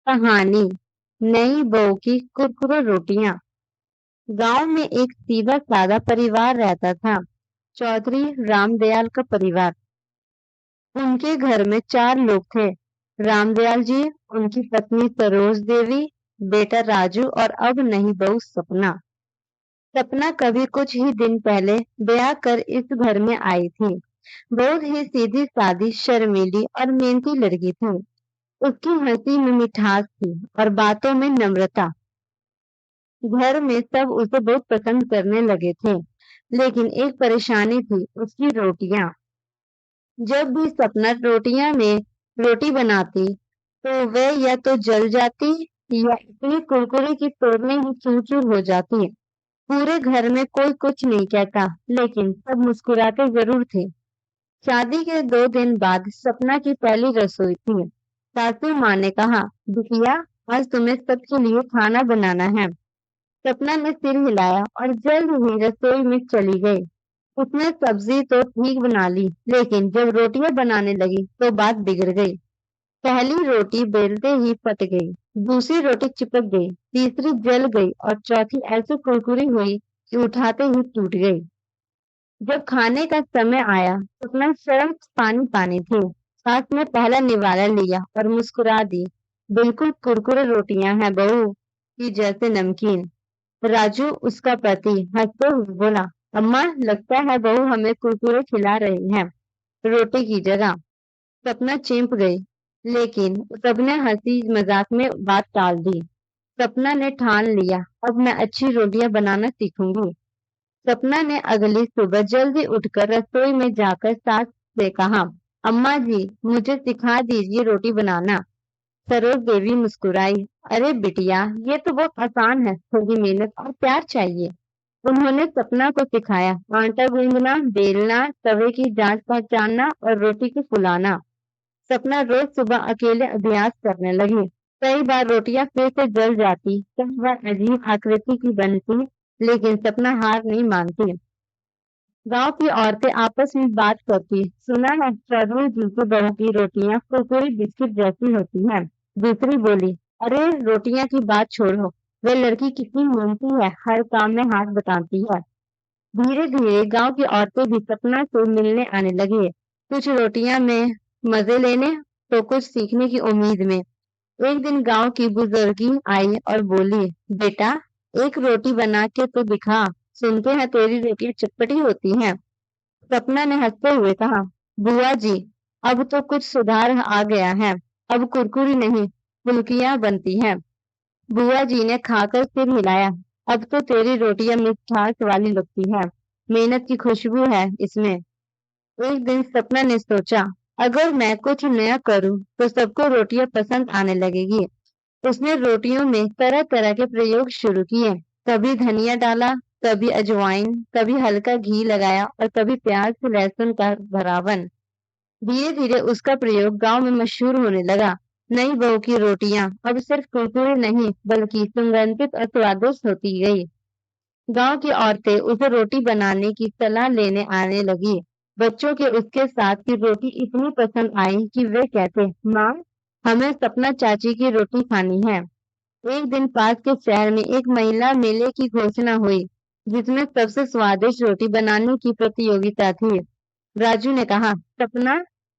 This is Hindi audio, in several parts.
कहानी नई बहू की कुरकुरे रोटियां। गांव में एक सीधा सादा परिवार रहता था। चौधरी रामदयाल का परिवार। उनके घर में चार लोग थे। रामदयाल जी, उनकी पत्नी सरोज देवी, बेटा राजू और अब नई बहू सपना। सपना कभी कुछ ही दिन पहले ब्याह कर इस घर में आई थी। बहुत ही सीधी सादी, शर्मीली और मेहनती लड़की थी। उसकी हंसी में मिठास थी और बातों में नम्रता। घर में सब उसे बहुत पसंद करने लगे थे। लेकिन एक परेशानी थी, उसकी रोटियां। जब भी सपना रोटियां में रोटी बनाती तो वह या तो जल जाती या इतनी कुरकुरी की तोड़ने ही चूर चूर हो जाती। पूरे घर में कोई कुछ नहीं कहता, लेकिन सब मुस्कुराते जरूर थे। शादी के 2 दिन बाद सपना की पहली रसोई थी। सासू माँ ने कहा, बिटिया, आज तुम्हें सबके लिए खाना बनाना है। सपना ने सिर हिलाया और जल्द ही रसोई में चली गई। उसने सब्जी तो ठीक बना ली, लेकिन जब रोटियां बनाने लगी तो बात बिगड़ गई। पहली रोटी बेलते ही फट गई, दूसरी रोटी चिपक गई, तीसरी जल गई और चौथी ऐसी कुरकुरी हुई कि उठाते ही टूट गई। जब खाने का समय आया, सपना शर्म पानी पानी थी। सास ने पहला निवाला लिया और मुस्कुरा दी। बिल्कुल कुरकुरे रोटियां हैं बहू की जैसे नमकीन। राजू, उसका पति, हंसते हुए बोला, अम्मा, लगता है बहू हमें कुरकुरे खिला रही है रोटी की जगह। सपना चिंप गई, लेकिन सबने हंसी मजाक में बात टाल दी। सपना ने ठान लिया, अब मैं अच्छी रोटियां बनाना सीखूंगी। सपना ने अगली सुबह जल्दी उठकर रसोई में जाकर सास से कहा, अम्मा जी, मुझे सिखा दीजिए रोटी बनाना। सरोज देवी मुस्कुराई, अरे बिटिया, ये तो बहुत आसान है, थोड़ी मेहनत और प्यार चाहिए। उन्होंने सपना को सिखाया, आटा गूंदना, बेलना, तवे की जांच पहचानना और रोटी को फुलाना। सपना रोज सुबह अकेले अभ्यास करने लगी। कई बार रोटियां फिर से जल जाती, कई बार अजीब आकृति की बनती, लेकिन सपना हार नहीं मानती। गांव की औरतें आपस में बात करती, सुना है चौधरी जी की बहू की रोटियां कुरकुरी बिस्किट जैसी होती हैं। दूसरी बोली, अरे रोटियां की बात छोड़ो, वह लड़की कितनी मेहनती है, हर काम में हाथ बटाती है। धीरे धीरे गांव की औरतें भी सपना से मिलने आने लगी, कुछ रोटियां में मजे लेने तो कुछ सीखने की उम्मीद में। एक दिन गांव की बुजुर्गी आई और बोली, बेटा, एक रोटी बना के तो दिखा, सुनते हैं तेरी रोटियां चटपटी होती हैं। सपना ने हंसते हुए कहा, बुआ जी, अब तो कुछ सुधार आ गया है, अब कुरकुरी नहीं, फुल्कियां बनती हैं। बुआ जी ने खाकर सिर हिलाया, अब तो तेरी रोटियां मिठास वाली लगती है, मेहनत की खुशबू है इसमें। एक दिन सपना ने सोचा, अगर मैं कुछ नया करूं तो सबको रोटियां पसंद आने लगेगी। उसने रोटियों में तरह तरह के प्रयोग शुरू किए। कभी धनिया डाला, कभी अजवाइन, कभी हल्का घी लगाया और कभी प्याज लहसुन का भरावन। धीरे धीरे उसका प्रयोग गांव में मशहूर होने लगा। नई बहू की रोटियां अब सिर्फ कुरकुरे नहीं, बल्कि सुगंधित और स्वादिष्ट होती गई। गांव की औरतें उसे रोटी बनाने की सलाह लेने आने लगी। बच्चों के उसके साथ की रोटी इतनी पसंद आई कि वे कहते, माँ, हमें सपना चाची की रोटी खानी है। एक दिन पास के शहर में एक महिला मेले की घोषणा हुई, जिसमें सबसे स्वादिष्ट रोटी बनाने की प्रतियोगिता थी। राजू ने कहा, सपना,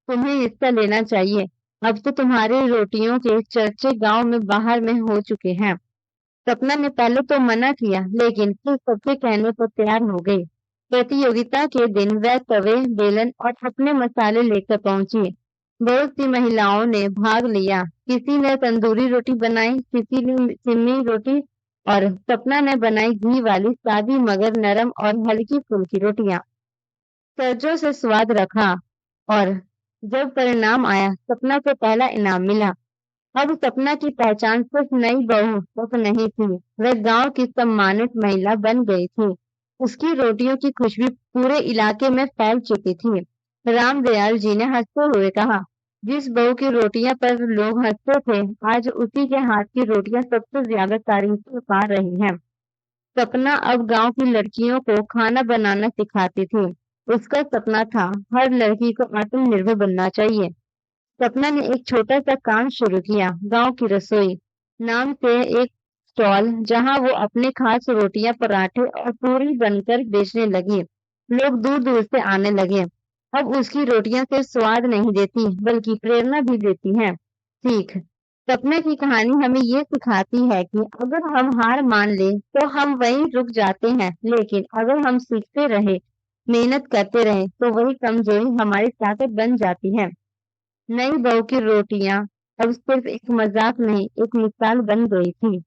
तुम्हें हिस्सा लेना चाहिए। अब तो तुम्हारी रोटियों के चर्चे गांव में बाहर में हो चुके हैं। सपना ने पहले तो मना किया, लेकिन फिर सबके कहने पर तैयार हो गई। प्रतियोगिता के दिन वह तवे, बेलन और अपने मसाले लेकर पहुंची। बहुत सी महिलाओं ने भाग लिया, किसी ने तंदूरी रोटी बनाई, किसी ने सिम्मी रोटी और सपना ने बनाई घी वाली सादी मगर नरम और हल्की फुल्की रोटियां। सर्जों से स्वाद रखा और जब परिणाम आया, सपना को पहला इनाम मिला। अब सपना की पहचान सिर्फ नई बहू तक नहीं थी, वह गांव की सम्मानित महिला बन गई थी। उसकी रोटियों की खुशबू पूरे इलाके में फैल चुकी थी। रामदयाल जी ने हंसते हुए कहा, जिस बहू की रोटियां पर लोग हंसते थे, आज उसी के हाथ की रोटियां सबसे ज्यादा तारीफ पा रही हैं। सपना अब गांव की लड़कियों को खाना बनाना सिखाती थी। उसका सपना था, हर लड़की को आत्मनिर्भर बनना चाहिए। सपना ने एक छोटा सा काम शुरू किया, गांव की रसोई नाम से एक स्टॉल जहां वो अपने खास रोटियां, पराठे और पूरी बनकर बेचने लगी। लोग दूर दूर से आने लगे। अब उसकी रोटियां सिर्फ स्वाद नहीं देती बल्कि प्रेरणा भी देती हैं। सीख। सपना की कहानी हमें ये सिखाती है कि अगर हम हार मान लें तो हम वहीं रुक जाते हैं, लेकिन अगर हम सीखते रहे, मेहनत करते रहे, तो वही कमजोरी हमारी ताकत बन जाती है। नई बहू की रोटियां अब सिर्फ एक मजाक नहीं, एक मिसाल बन गई थी।